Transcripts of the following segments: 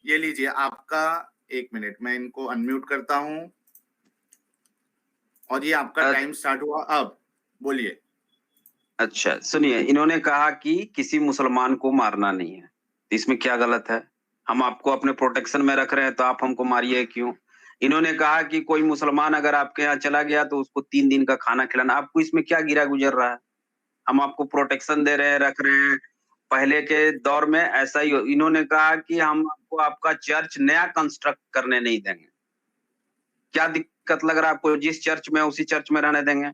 ये लीजिए आपका, 1 मिनट मैं इनको अनम्यूट करता हूँ और ये आपका टाइम स्टार्ट हुआ अब। बोलिए। अच्छा सुनिए, इन्होंने कहा कि किसी मुसलमान को मारना नहीं है, इसमें क्या गलत है? हम आपको अपने प्रोटेक्शन में रख रहे हैं तो आप हमको मारिए क्यों? इन्होंने कहा कि कोई मुसलमान अगर आपके यहाँ चला गया तो उसको 3 दिन का खाना खिलाना, आपको इसमें क्या गिरा गुजर रहा है? हम आपको प्रोटेक्शन दे रहे हैं, रख रहे हैं। पहले के दौर में ऐसा ही इन्होंने कहा कि हम आपको आपका चर्च नया कंस्ट्रक्ट करने नहीं देंगे। क्या दिक्कत लग रहा है आपको? जिस चर्च में उसी चर्च में रहने देंगे।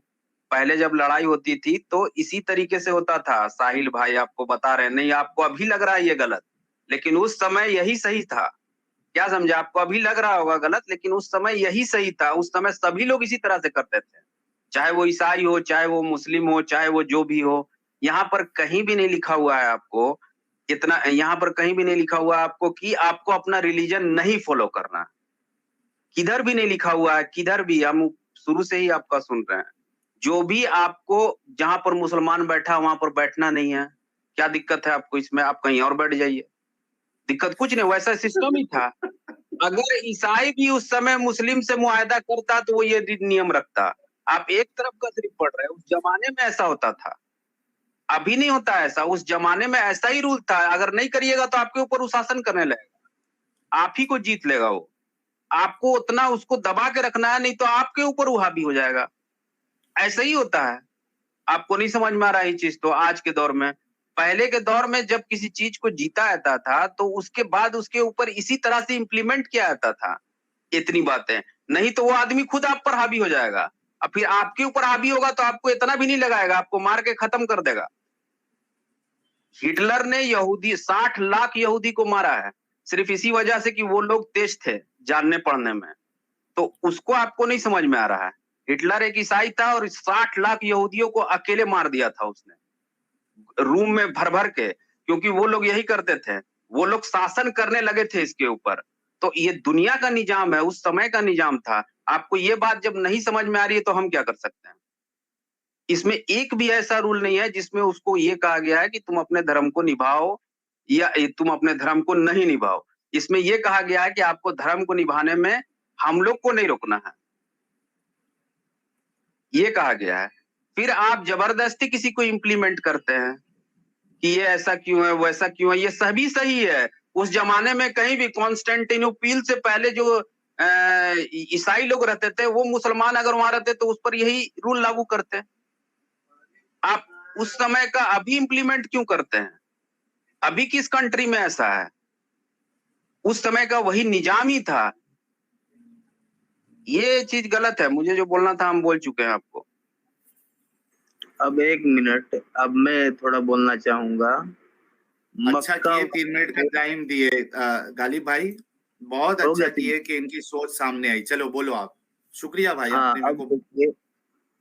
पहले जब लड़ाई होती थी तो इसी तरीके से होता था। साहिल भाई आपको बता रहे हैं, नहीं आपको अभी लग रहा है ये गलत, लेकिन उस समय यही सही था। क्या समझे? आपको अभी लग रहा होगा गलत, लेकिन उस समय यही सही था। उस समय सभी लोग इसी तरह से करते थे, चाहे वो ईसाई हो, चाहे वो मुस्लिम हो, चाहे वो जो भी हो। यहाँ पर कहीं भी नहीं लिखा हुआ है आपको, इतना यहाँ पर कहीं भी नहीं लिखा हुआ है आपको कि आपको अपना रिलीजन नहीं फॉलो करना। किधर भी नहीं लिखा हुआ है, किधर भी। हम शुरू से ही आपका सुन रहे हैं। जो भी आपको, जहां पर मुसलमान बैठा वहां पर बैठना नहीं है। क्या दिक्कत है आपको इसमें? आप कहीं और बैठ जाइए, दिक्कत कुछ नहीं, वैसा सिस्टम ही था। अगर ईसाई भी उस समय मुस्लिम से मुआहदा करता तो वो ये नियम रखता। आप एक तरफ का सिर्फ पढ़ रहे हैं। उस जमाने में ऐसा होता था, अभी नहीं होता ऐसा। उस जमाने में ऐसा ही रूल था, अगर नहीं करिएगा तो आपके ऊपर वो शासन करने लगेगा, आप ही को जीत लेगा वो। आपको उतना उसको दबा के रखना है, नहीं तो आपके ऊपर वो हावी हो जाएगा। ऐसा ही होता है। आपको नहीं समझ में आ रहा है ये चीज तो आज के दौर में। पहले के दौर में जब किसी चीज को जीता जाता था तो उसके बाद उसके ऊपर इसी तरह से इम्प्लीमेंट किया जाता था इतनी बातें। नहीं तो वो आदमी खुद आप पर हावी हो जाएगा, और फिर आपके ऊपर हावी होगा तो आपको इतना भी नहीं लगाएगा, आपको मार के खत्म कर देगा। हिटलर ने यहूदी 60 लाख यहूदी को मारा है, सिर्फ इसी वजह से कि वो लोग तेज थे जानने पढ़ने में। तो उसको आपको नहीं समझ में आ रहा है। हिटलर एक ईसाई था और 60 लाख यहूदियों को अकेले मार दिया था उसने, रूम में भर भर के, क्योंकि वो लोग यही करते थे। वो लोग शासन करने लगे थे इसके ऊपर। तो ये दुनिया का निजाम है, उस समय का निजाम था। आपको ये बात जब नहीं समझ में आ रही है तो हम क्या कर सकते हैं? इसमें एक भी ऐसा रूल नहीं है जिसमें उसको ये कहा गया है कि तुम अपने धर्म को निभाओ या तुम अपने धर्म को नहीं निभाओ। इसमें ये कहा गया है कि आपको धर्म को निभाने में हम लोग को नहीं रोकना है, ये कहा गया है। फिर आप जबरदस्ती किसी को इम्प्लीमेंट करते हैं कि ये ऐसा क्यों है, वैसा क्यों है। ये सभी सही है। उस जमाने में कहीं भी कॉन्स्टेंटिनोपल से पहले जो ईसाई लोग रहते थे, वो मुसलमान अगर वहां रहते तो उस पर यही रूल लागू करते। आप उस समय का अभी इम्प्लीमेंट क्यों करते हैं? अभी किस कंट्री में ऐसा है? उस समय का वही निजाम ही था। ये चीज गलत है। मुझे जो बोलना था हम बोल चुके हैं आपको। अब 1 मिनट, अब मैं थोड़ा बोलना चाहूंगा। अच्छा किए 3 मिनट का टाइम दिए गालिब भाई, बहुत अच्छा किए कि इनकी सोच सामने आई। चलो बोलो आप। शुक्रिया भाई, आपने मेरे को।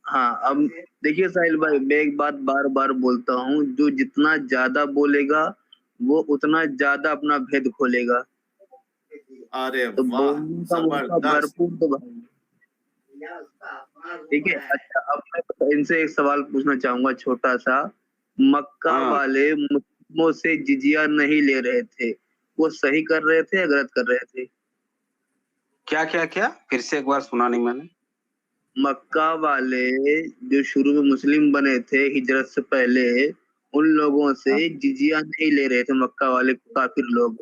अब देखिए साहिल भाई, मैं एक बात बार बार बोलता हूँ, जो जितना ज्यादा बोलेगा वो उतना ज्यादा अपना भेद खोलेगा। अरे तो वाह, बोलने का मौका भरपूर तो भाई, ठीक है। अच्छा, अब मैं इनसे एक सवाल पूछना चाहूंगा छोटा सा। मक्का वाले मुस्लिमों से जिजिया नहीं ले रहे थे, वो सही कर रहे थे या गलत कर रहे थे? क्या क्या क्या? फिर से एक बार सुना नहीं मैंने। मक्का वाले जो शुरू में मुस्लिम बने थे हिजरत से पहले, उन लोगों से जिजिया नहीं ले रहे थे मक्का वाले काफिर लोग,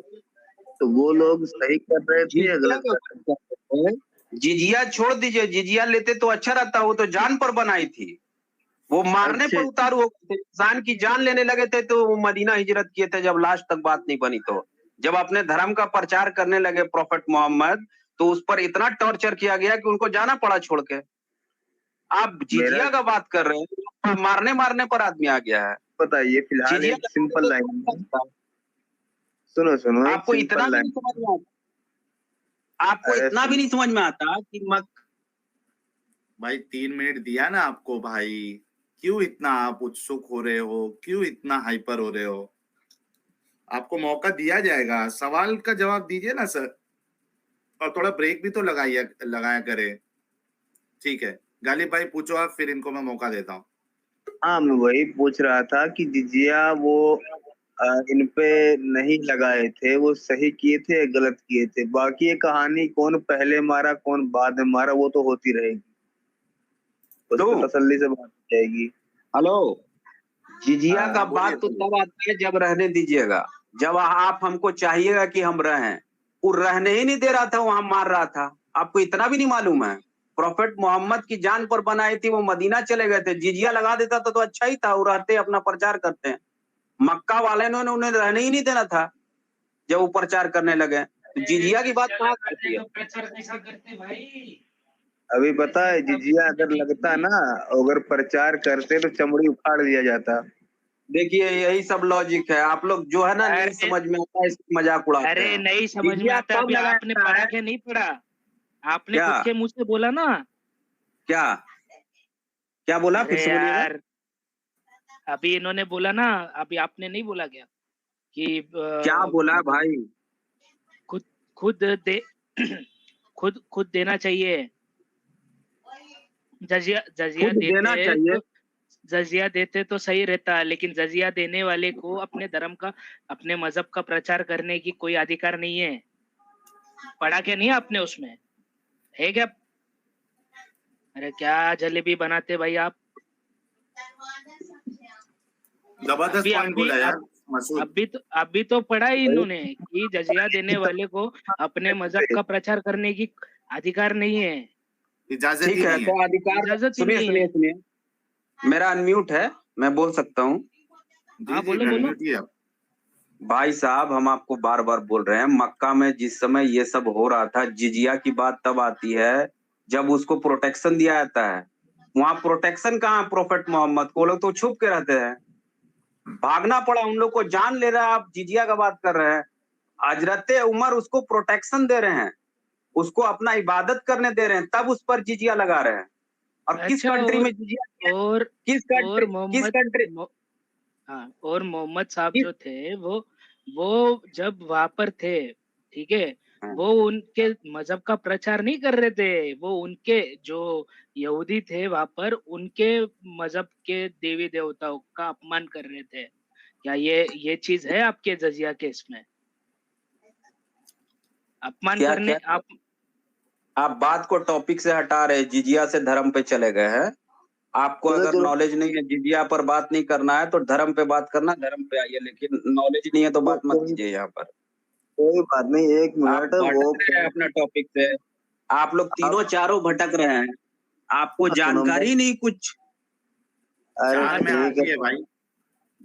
तो वो लोग सही कर रहे थे या गलत कर रहे थे? जिजिया छोड़ दीजिए, जिजिया लेते तो अच्छा रहता। वो तो जान पर बनाई थी, वो मारने पर उतारू हो गए थे, इंसान की जान लेने लगे थे तो वो मदीना हिजरत किए थे जब लास्ट तक बात नहीं बनी। तो जब अपने धर्म का प्रचार करने लगे प्रोफेट मोहम्मद, तो उस पर इतना टॉर्चर किया गया कि उनको जाना पड़ा छोड़ के। आप जिजिया का बात कर रहे हैं, मारने मारने पर आदमी आ गया है। बताइए फिलहाल एक सिंपल लाइन, सुनो आपको इतना भी नहीं समझ में आता, आपको इतना भी नहीं समझ में आता कि भाई 3 मिनट दिया ना आपको भाई, क्यों इतना आप उत्सुक हो रहे हो, क्यों इतना हाइपर हो रहे हो? आपको मौका दिया जाएगा, सवाल का जवाब दीजिए ना सर, और थोड़ा ब्रेक भी तो लगाया करे। ठीक है गालिब भाई पूछो आप, फिर इनको मैं मौका देता हूँ। हाँ, मैं वही पूछ रहा था कि जिजिया वो इन पे नहीं लगाए थे, वो सही किए थे या गलत किए थे। बाकी ये कहानी कौन पहले मारा कौन बाद में मारा वो तो होती रहेगी, उस तो पर तसल्ली से बात हो जाएगी। हेलो, जिजिया का बोलिए बात तो बोलिए। तब आता है जब रहने दीजिएगा, जब आप हमको चाहिएगा कि हम रहें। वो रहने ही नहीं दे रहा था, वहां मार रहा था। आपको इतना भी नहीं मालूम है? प्रोफेट मोहम्मद की जान पर बनाई थी, वो मदीना चले गए थे। जिजिया लगा देता तो अच्छा ही था, वो रहते अपना प्रचार करते हैं। मक्का वाले ने उन्हें रहने ही नहीं देना था जब वो प्रचार करने लगे। तो जिजिया की बात कहाँ करती है? प्रचार कैसा करते भाई? अभी पता है जिजिया अगर लगता ना, अगर प्रचार करते तो चमड़ी उखाड़ दिया जाता। देखिए, यही सब लॉजिक है। आप लोग जो है ना, नहीं अरे समझ में आता है, इसकी मजाक उड़ाते अरे हैं। नहीं समझ में जिजिया आता। कब अभी आपने लगाया पढ़ा है? के नहीं पढ़ा? आपने क्या खुद के मुंह से बोला ना। क्या क्या बोला? फिर अरे से बोलिएगा। यार, अभी इन्होंने बोला ना, अभी आपने नहीं बोला क्या कि क्या बोला भाई? खुद खुद दे खुद देना चाहिए। जजिया जजिया खुद देना देते चाहिए। तो जजिया देते तो सही रहता, लेकिन जजिया देने वाले को अपने धर्म का, अपने मजहब का प्रचार करने की कोई अधिकार नहीं है। पढ़ा क्या नहीं आपने उसमें? है क्या? अरे क्या जलेबी बनाते भाई आप। जबरदस्त अभी पॉइंट अभी बोला यार अब मसूद। अभी तो पढ़ा ही इन्होंने कि जजिया देने वाले को अपने मजहब का प्रचार करने की अधिकार नहीं है, इजाजत ठीक ही है, नहीं है। तो अधिकार इजाजत ही सुनिए नहीं है। सुनिए सुनिए, मेरा अनम्यूट है, मैं बोल सकता हूँ। जी हाँ जी बोलो बोलो। अनम्यूट ही आप। भाई साहब, हम आपको बार बार बोल रहे हैं, मक्का में जिस समय ये सब हो रहा था, जिजिया की बात तब आती है जब उसको प्रोटेक्शन दिया जाता है। वहां प्रोटेक्शन कहाँ? प्रोफेट मोहम्मद को लोग तो छुप के रहते हैं। भागना पड़ा उन लोग को, जान ले रहा है। आप जिजिया का बात कर रहे हैं। हजरत उमर उसको प्रोटेक्शन दे रहे हैं, उसको अपना इबादत करने दे रहे हैं, तब उस पर जिजिया लगा रहे हैं। और किस अच्छा, कंट्री में जिजिया? और किस और कंट्री? किस मोहम्मद कंट्री? हाँ, और मोहम्मद साहब किस? जो थे वो जब वहां पर थे, ठीक है, हाँ, वो उनके मजहब का प्रचार नहीं कर रहे थे। वो उनके जो यहूदी थे वहां पर, उनके मजहब के देवी देवताओं का अपमान कर रहे थे। क्या ये चीज है आपके जजिया केस में? अपमान क्या करने क्या? आप। आप बात को टॉपिक से हटा रहे, जिजिया से धर्म पे चले गए हैं। आपको चलो अगर चलो नॉलेज नहीं है, जिजिया पर बात नहीं करना है तो धर्म पे बात करना, धर्म पे आइए। लेकिन नॉलेज नहीं है तो बात मत कीजिए यहाँ पर। कोई बात नहीं, एक आप मिनट वो भटक रहे हैं अपना टॉपिक से। आप लोग तीनों चारों भटक रहे हैं, आपको सुनो जानकारी नहीं कुछ। अरे चार में अच्छा, आप ठीक भी है है। भाई,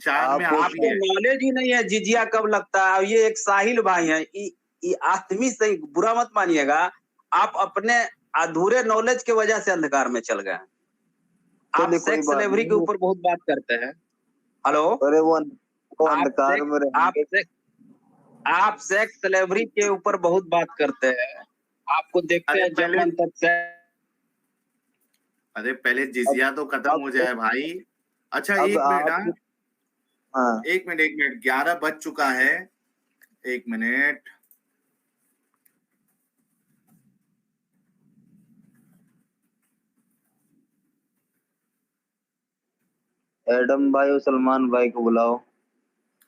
चार में आप आप भी आपको है। नॉलेज ही नहीं है जिजिया कब लगता है। ये एक साहिल भाई है, ये आदमी से बुरा मत मानिएगा। आप अपने अधूरे नॉलेज की वजह से अंधकार में चल गए हैं। आप चलिए कोई सेक्स बात स्लेवरी के नहीं। ऊपर बहुत बात करते हैं। हेलो, अरे वो आप अंधकार सेक्स में आप रहेंगे। सेक्स आप सेक्स स्लेवरी के ऊपर बहुत बात करते हैं। आपको देखते अरे हैं जब पहले मन तक सेक्स। अरे पहले अब जिजिया तो खत्म अब हो जाए भाई। अच्छा अब एक मिनट, हाँ आप हाँ एक मिनट एक मिनट, 11 बज चुका है। एक मिनट। एडम भाई और सलमान भाई को बुलाओ।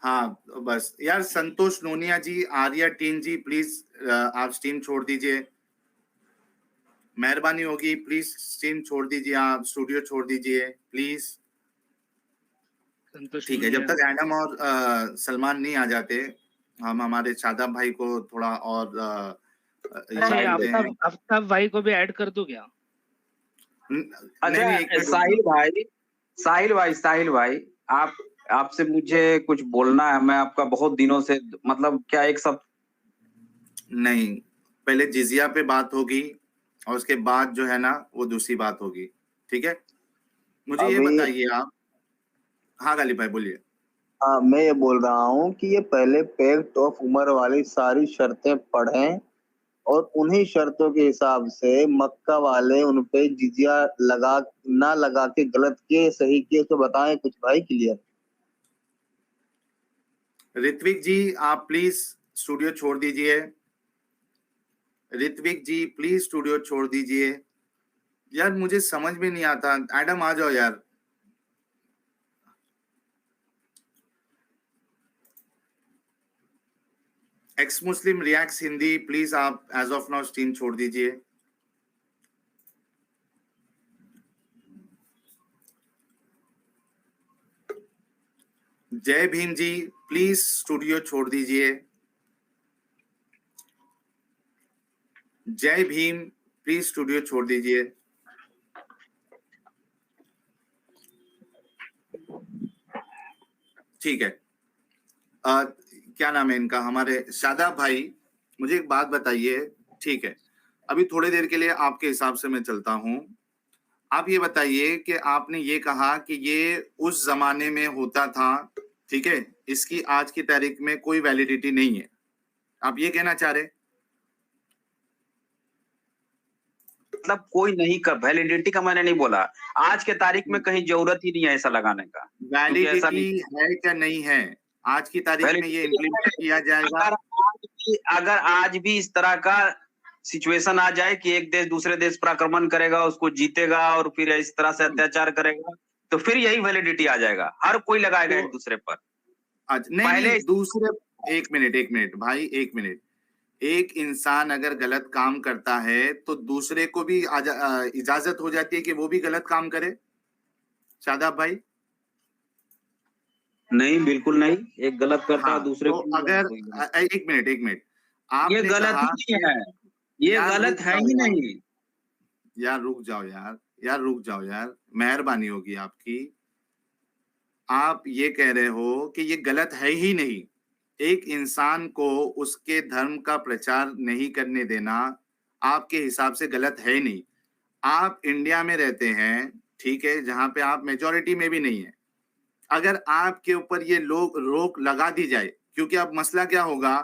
हाँ बस यार, संतोष नोनिया जी, आर्या टीन जी, प्लीज आप स्ट्रीम छोड़ दीजिए, मेहरबानी होगी। प्लीज स्ट्रीम छोड़ दीजिए, आप स्टूडियो छोड़ दीजिए प्लीज। संतोष ठीक है, जब नूनिया। तक एडम और सलमान नहीं आ जाते, हम हमारे शादाब भाई को थोड़ा और ये अच्छा, ये देते हैं। आफ्ताब भाई को भी ऐड कर दूं क्या? नहीं नहीं, एक अच्छा, मिनट रुक जाओ। साहिल भाई, आप आपसे मुझे कुछ बोलना है। मैं आपका बहुत दिनों से, मतलब क्या, एक सब नहीं, पहले जिजिया पे बात होगी और उसके बाद जो है ना वो दूसरी बात होगी, ठीक है? मुझे ये अभी बताइए आप। हाँ गालिब भाई बोलिए। हाँ, मैं ये बोल रहा हूँ कि ये पहले पैक्ट ऑफ उमर वाली सारी शर्तें पढ़ें और उन्हीं शर्तों के हिसाब से मक्का वाले उन पे जिजिया लगा ना लगा के गलत किए सही किए तो बताएं कुछ भाई क्लियर। ऋत्विक जी आप प्लीज स्टूडियो छोड़ दीजिए। ऋत्विक जी प्लीज स्टूडियो छोड़ दीजिए। यार मुझे समझ में नहीं आता, एडम आ जाओ यार। X Muslim reacts Hindi, please आप एज ऑफ नाउ स्ट्रीम छोड़ दीजिए। जय भीम जी, प्लीज स्टूडियो छोड़ दीजिए। जय भीम, प्लीज स्टूडियो छोड़ दीजिए। ठीक है। क्या नाम है इनका, हमारे शादाब भाई, मुझे एक बात बताइए। ठीक है, अभी थोड़ी देर के लिए आपके हिसाब से मैं चलता हूं। आप ये बताइए कि आपने ये कहा कि ये उस जमाने में होता था, ठीक है, इसकी आज की तारीख में कोई वैलिडिटी नहीं है, आप ये कहना चाह रहे? मतलब कोई नहीं का वैलिडिटी का मैंने नहीं बोला, आज के तारीख में कहीं जरूरत ही नहीं है ऐसा लगाने का। वैलिडिटी है क्या नहीं है? आज की तारीख में ये इम्प्लीमेंट किया जाएगा? अगर आज भी इस तरह का सिचुएशन आ जाए कि एक देश दूसरे देश पर आक्रमण करेगा, उसको जीतेगा और फिर इस तरह से अत्याचार करेगा, तो फिर यही वैलिडिटी आ जाएगा, हर कोई लगाएगा एक दूसरे पर। नहीं, दूसरे, एक मिनट भाई, एक मिनट। एक इंसान अगर गलत काम करता है तो दूसरे को भी इजाजत हो जाती है कि वो भी गलत काम करे, शादाब भाई? नहीं, बिल्कुल नहीं। एक गलत करता है, दूसरे तो को अगर एक मिनट ये गलत ही नहीं है, ये गलत है ही नहीं। यार रुक जाओ यार, मेहरबानी होगी आपकी। आप ये कह रहे हो कि ये गलत है ही नहीं, एक इंसान को उसके धर्म का प्रचार नहीं करने देना आपके हिसाब से गलत है ही नहीं। आप इंडिया में रहते हैं, ठीक है, जहां पे आप मेजॉरिटी में भी नहीं है। अगर आपके ऊपर ये लोग रोक लगा दी जाए, क्योंकि अब मसला क्या होगा,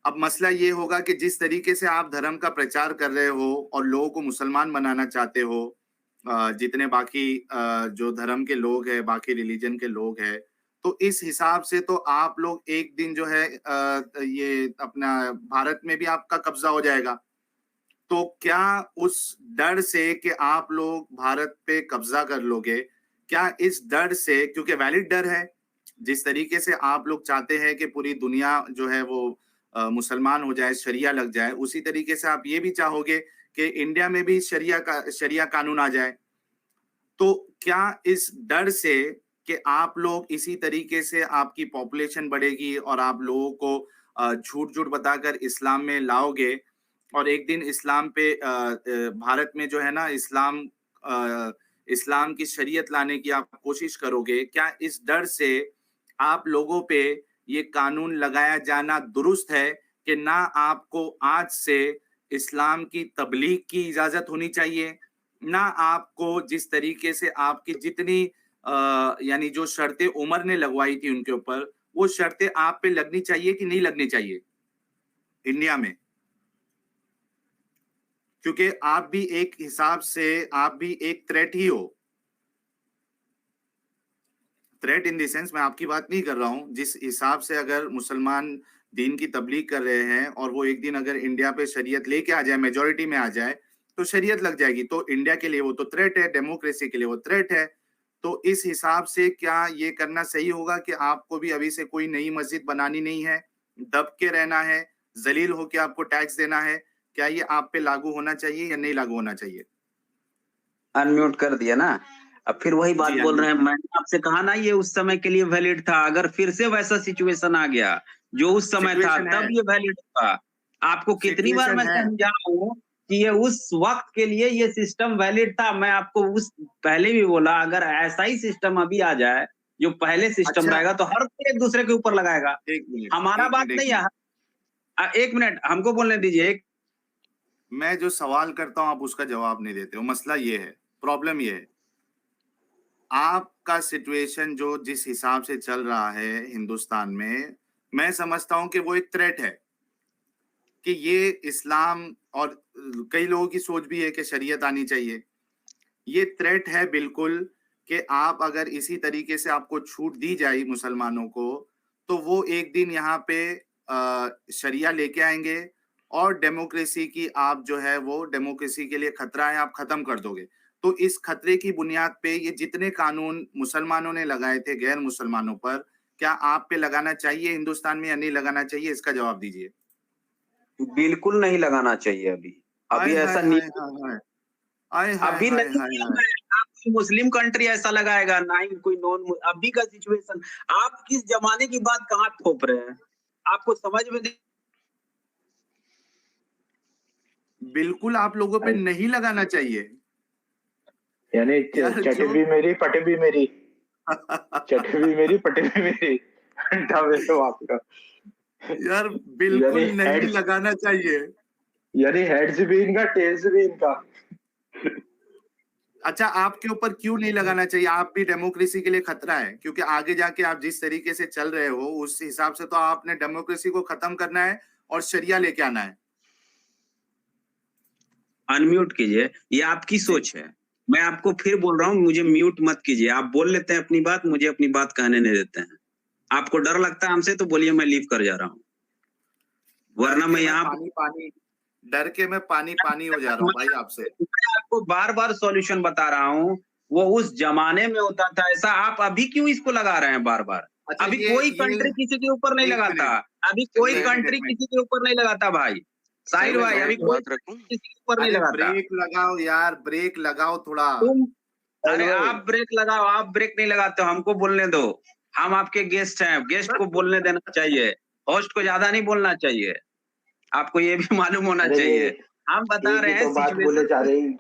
अब मसला ये होगा कि जिस तरीके से आप धर्म का प्रचार कर रहे हो और लोगों को मुसलमान बनाना चाहते हो, जितने बाकी जो धर्म के लोग हैं, बाकी रिलीजन के लोग हैं, तो इस हिसाब से तो आप लोग एक दिन जो है ये अपना भारत में भी आपका कब्जा हो जाएगा। तो क्या उस डर से कि आप लोग भारत पे कब्जा कर लोगे, क्या इस डर से, क्योंकि वैलिड डर है, जिस तरीके से आप लोग चाहते हैं कि पूरी दुनिया जो है वो मुसलमान हो जाए, शरिया लग जाए, उसी तरीके से आप ये भी चाहोगे कि इंडिया में भी शरिया कानून आ जाए। तो क्या इस डर से कि आप लोग इसी तरीके से आपकी पॉपुलेशन बढ़ेगी और आप लोगों को झूठ झूठ बताकर इस्लाम में लाओगे और एक दिन इस्लाम पे भारत में जो है ना इस्लाम की शरीयत लाने की आप कोशिश करोगे, क्या इस डर से आप लोगों पे ये कानून लगाया जाना दुरुस्त है कि ना आपको आज से इस्लाम की तबलीग की इजाजत होनी चाहिए, ना आपको जिस तरीके से आपकी जितनी यानी जो शर्तें उमर ने लगवाई थी उनके ऊपर, वो शर्तें आप पे लगनी चाहिए कि नहीं लगनी चाहिए इंडिया में? क्योंकि आप भी एक हिसाब से आप भी एक थ्रेट ही हो। थ्रेट इन द सेंस, मैं आपकी बात नहीं कर रहा हूं, जिस हिसाब से अगर मुसलमान दीन की तबलीग कर रहे हैं और वो एक दिन अगर इंडिया पे शरीयत लेके आ जाए, मेजॉरिटी में आ जाए, तो शरीयत लग जाएगी, तो इंडिया के लिए वो तो थ्रेट है, डेमोक्रेसी के लिए वो थ्रेट है। तो इस हिसाब से क्या ये करना सही होगा कि आपको भी अभी से कोई नई मस्जिद बनानी नहीं है, दब के रहना है, जलील होके आपको टैक्स देना है? क्या ये आप पे लागू होना चाहिए या नहीं लागू होना चाहिए? अनम्यूट कर दिया ना, अब फिर वही बात बोल रहे हैं। मैंने आपसे कहा ना ये उस समय के लिए वैलिड था, अगर फिर से वैसा सिचुएशन आ गया जो उस समय था तब ये वैलिड था। आपको कितनी बार मैं समझाऊं कि ये उस वक्त के लिए ये सिस्टम वैलिड था। मैं आपको उस पहले भी बोला, अगर ऐसा ही सिस्टम अभी आ जाए जो पहले सिस्टम रहेगा तो हर कोई एक दूसरे के ऊपर लगाएगा। हमारा बात नहीं है। एक मिनट हमको बोलने दीजिए। मैं जो सवाल करता हूं आप उसका जवाब नहीं देते हो, मसला ये है, प्रॉब्लम ये है। आपका सिचुएशन जो जिस हिसाब से चल रहा है हिंदुस्तान में, मैं समझता हूं कि वो एक थ्रेट है कि ये इस्लाम, और कई लोगों की सोच भी है कि शरीयत आनी चाहिए। ये थ्रेट है बिल्कुल कि आप अगर इसी तरीके से आपको छूट दी जाए मुसलमानों को, तो वो एक दिन यहाँ पे शरिया लेके आएंगे और डेमोक्रेसी की आप जो है वो डेमोक्रेसी के लिए खतरा है, आप खत्म कर दोगे। तो इस खतरे की बुनियाद पे ये जितने कानून मुसलमानों ने लगाए थे गैर मुसलमानों पर, क्या आप पे लगाना चाहिए हिंदुस्तान में या नहीं लगाना चाहिए, इसका जवाब दीजिए। बिल्कुल नहीं लगाना चाहिए अभी। अभी हाय ऐसा हाय नहीं, हाय हाय हाय हाय अभी हाय नहीं हाय किया हाय। है। आप कोई मुस्लिम कंट्री ऐसा लगाएगा, ना ही कोई नॉन। अभी का सिचुएशन, आप किस जमाने की बात कहाँ थोप रहे हैं, आपको समझ में नहीं। बिल्कुल आप लोगों पे नहीं लगाना चाहिए यानी यार, चट जो भी मेरी पट भी मेरी, चट भी मेरी पट भी मेरी, अंडा भी तो आपका। यार बिल्कुल यानी नहीं हेड्स, लगाना चाहिए। यानी हेड्स भी इनका टेल्स भी इनका। अच्छा, आपके ऊपर क्यों नहीं लगाना चाहिए? आप भी डेमोक्रेसी के लिए खतरा है, क्योंकि आगे जाके आप जिस तरीके से चल रहे हो उस हिसाब से तो आपने डेमोक्रेसी को खत्म करना है और शरिया लेके आना है। अनम्यूट कीजिए, ये आपकी सोच है। मैं आपको फिर बोल रहा हूँ, मुझे म्यूट मत कीजिए। आप बोल लेते हैं अपनी बात, मुझे अपनी बात कहने नहीं देते हैं। आपको डर लगता है हमसे तो बोलिए, मैं लीव कर जा रहा हूँ, वरना मैं यहाँ डर के मैं पानी पानी हो जा रहा हूँ भाई आपसे। मैं आपको बार बार सॉल्यूशन बता रहा हूँ। वो उस जमाने में होता था ऐसा, आप अभी क्यों इसको लगा रहे हैं बार बार? अच्छा, अभी कोई कंट्री किसी के ऊपर नहीं एक लगाता, मिनट, अभी कोई एक कंट्री मिनट। किसी के ऊपर नहीं लगाता भाई। साहिल अरे भाई, अभी मैं कोई बात रखूं? किसी के ऊपर नहीं अरे लगाता। ब्रेक लगाओ यार, ब्रेक लगाओ थोड़ा। तुम, अरे भाई। आप ब्रेक लगाओ, आप ब्रेक नहीं लगाते हो, हमको बोलने दो। हम आपके गेस्ट हैं, गेस्ट को बोलने देना चाहिए, होस्ट को ज्यादा नहीं बोलना चाहिए। आपको ये भी मालूम होना अरे चाहिए। हम बता एक रहे ही हैं तो बात बोले जा सिचुएशन। रही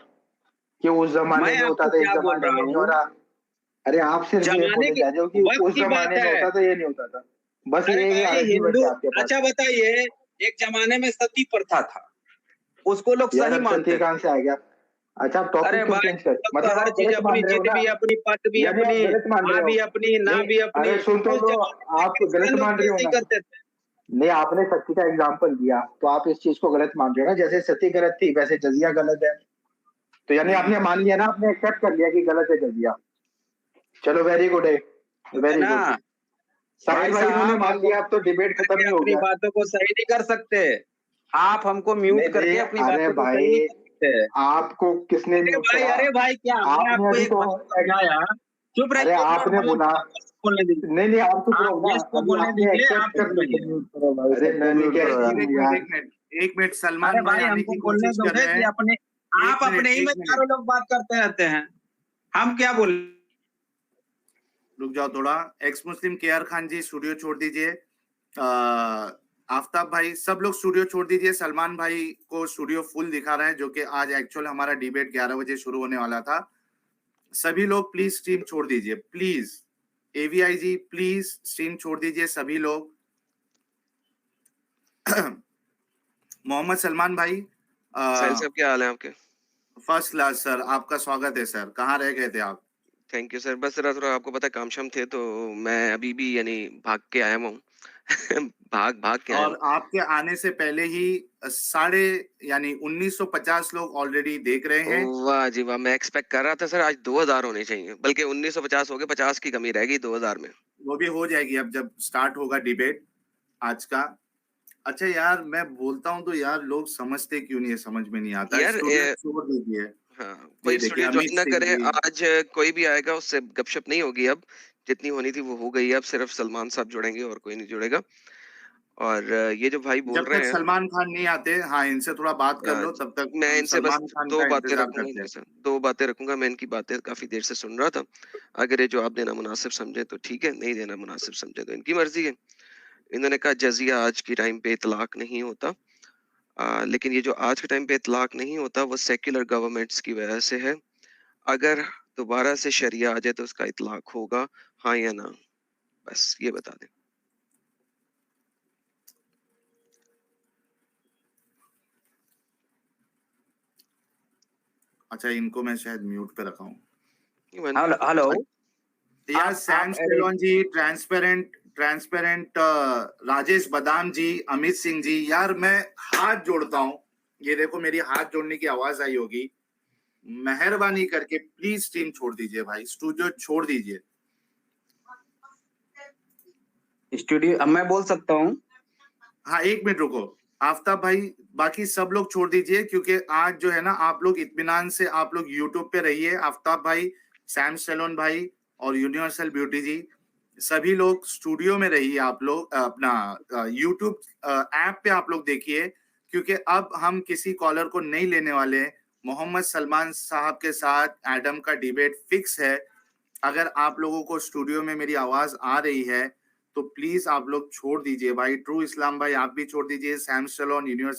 कि उस जमाने मैं में होता आपको था, इस क्या बोल जमाने में रहा नहीं हो हूँ, रहा। अरे आप सिर्फ ये जमाने बोले की जा रहे हो कि वक्त उस की बात जमाने में है। होता था, ये नहीं होता था। बस अरे ये भाई, आर्ग्यूमेंट हिंदू, है आपके पास। अच्छा बताइए, एक जमाने में सती प्रथा था, उसको लोग यार सही अब मानते सत्य कहाँ थे। से आ गया? अच्छा, आप अरे टॉपिक क्यों भाई, चेंज कर, तो मतलब हर आप चीज गलत अपनी मान रहे हो जिद ना? भी अपनी, पट भी यानी अपनी, आप गलत मान रहे हाँ हो। भी अपनी, ना नहीं, भी अपनी। अरे सुन तो उस लो, जमाने में आप कृष्ण गलत लोग मान भी रहे हो ऐसे ही ना। करते थे। नहीं, आपने सत्य का एग्जाम्पल दिया तो आप इस चीज को गलत मान रहे हो ना। जैसे सती गलत थी वैसे जजिया गलत है, तो यानी आपने मान लिया ना, आपने एक्सेप्ट कर लिया कि गलत है जजिया। चलो, वेरी गुड है, है वेरी ना गुड। साहिल भाई इन्होंने साहब, मान आप लिया, अब तो डिबेट खत्म करके ही हो अपनी गया। बातों को सही नहीं कर सकते। आप हमको म्यूट नहीं करके नहीं, अपनी अरे बातों को सही नहीं भाई, कर सकते। आपको किसने म्यूट करा? अरे भाई, क्या मैं आपने आपको अभी एक तो बात समझाया? चुप अरे रहिए, एक मिनट आपने बोला। बोलने दीजिए। नहीं नहीं, आप चुप आप रहो ना, गेस्ट को अभी बोलने आपने दीजिए, आप एक्सेप्ट चुप कर लिया। रहिए। अरे मैं नहीं कह रहा हूँ यार। एक मिनट, अरे सलमान भाई भाई, आने हमको की बोलने कोशिश दो कर रहे कि हैं। अपने, आप अपने ही में चारों लोग बात करते रहते हैं, हम क्या बोले? रुक जाओ थोड़ा। एक्स मुस्लिम केआर खान जी स्टूडियो छोड़ दीजिए। आफ्ताब भाई, सब लोग स्टूडियो छोड़ दीजिए। सलमान भाई को स्टूडियो फुल दिखा रहा है, जो कि आज एक्चुअल हमारा डिबेट 11 बजे शुरू होने वाला था। सभी लोग प्लीज स्ट्रीम छोड़ दीजिए, please. AVI ji please stream छोड़ दीजिए सभी लोग। मोहम्मद सलमान भाई, साहिल साहब, क्या हाल है आपके? फर्स्ट क्लास सर, आपका स्वागत है सर। कहाँ रह गए थे आप? Thank you sir. बस जरा थोड़ा आपको पता है काम शाम थे, तो मैं अभी भी यानी भाग के आया हूँ। भाग के आया और हूँ। आपके आने से पहले ही साढ़े यानी 1950 लोग ऑलरेडी देख रहे हैं। वाह जी वाह, मैं एक्सपेक्ट कर रहा था सर आज 2000 होने चाहिए, बल्कि 1950 हो गए, 50 की कमी रह गई 2000 में। वो भी हो जाएगी अब जब स्टार्ट होगा डिबेट आज का। अच्छा यार, मैं बोलता हूँ तो यार लोग समझते क्यों नहीं है, समझ में नहीं आता। यार स्टूडियो छोड़ दीजिए। हाँ, ये कोई देखिए स्टूडियो अमित ज्वाइन ना सिंह करे जी। आज। कोई भी आएगा उससे गपशप नहीं होगी अब, जितनी होनी थी वो हो गई। अब सिर्फ सलमान साहब जुड़ेंगे और कोई नहीं जुड़ेगा। और ये जो भाई बोल जब रहे तक हैं, सलमान खान नहीं आते, हाँ इनसे थोड़ा बात कर लो, तब तक मैं हम इनसे बस सलमान खान दो का बातें इंतजार रखूंगा, करते हैं। इनके साथ 2 बातें रखूंगा। मैं इनकी बातें काफी देर से सुन रहा था। अगर ये जवाब देना मुनासिब समझे तो ठीक है, नहीं देना मुनासिब समझे तो इनकी मर्जी है। इन्होंने कहा जजिया आज के टाइम पे इतलाक नहीं होता। लेकिन ये जो आज के टाइम पे इतलाक नहीं होता वो सेक्युलर गवर्नमेंट्स की वजह से है। अगर दोबारा से शरिया आ जाए तो उसका इतलाक होगा, हाँ या ना? बस ये बता दें। अच्छा, इनको मैं शायद म्यूट पे रखा हूँ। हेलो, यार सैम स्टेलोन जी, ट्रांसपेरेंट राजेश बादाम जी, अमित सिंह जी, यार मैं हाथ जोड़ता हूँ। ये देखो मेरी हाथ जोड़ने की आवाज आई होगी। मेहरबानी करके प्लीज स्ट्रीम छोड़ दीजिए भाई, स्टूडियो छोड़ दीजिए। स्टूडियो, अब मैं बोल सकता हूँ? हाँ एक मिनट रुको। आफ्ताब भाई, बाकी सब लोग छोड़ दीजिए, क्योंकि आज जो है ना, आप लोग इत्मीनान से आप लोग यूट्यूब पे रहिए। आफ्ताब भाई, सैम स्टेलोन भाई और यूनिवर्सल ब्यूटी जी, सभी लोग स्टूडियो में रहिए, आप लोग अपना यूट्यूब ऐप पे आप लोग देखिए, क्योंकि अब हम किसी कॉलर को नहीं लेने वाले। मोहम्मद सलमान साहब के साथ एडम का डिबेट फिक्स है। अगर आप लोगों को स्टूडियो में मेरी आवाज आ रही है तो प्लीज आप लोग छोड़ दीजिए भाई। ट्रू इस्लाम भाई आप भी छोड़ दीजिए, सैम सलोन यूनिवर्सिटी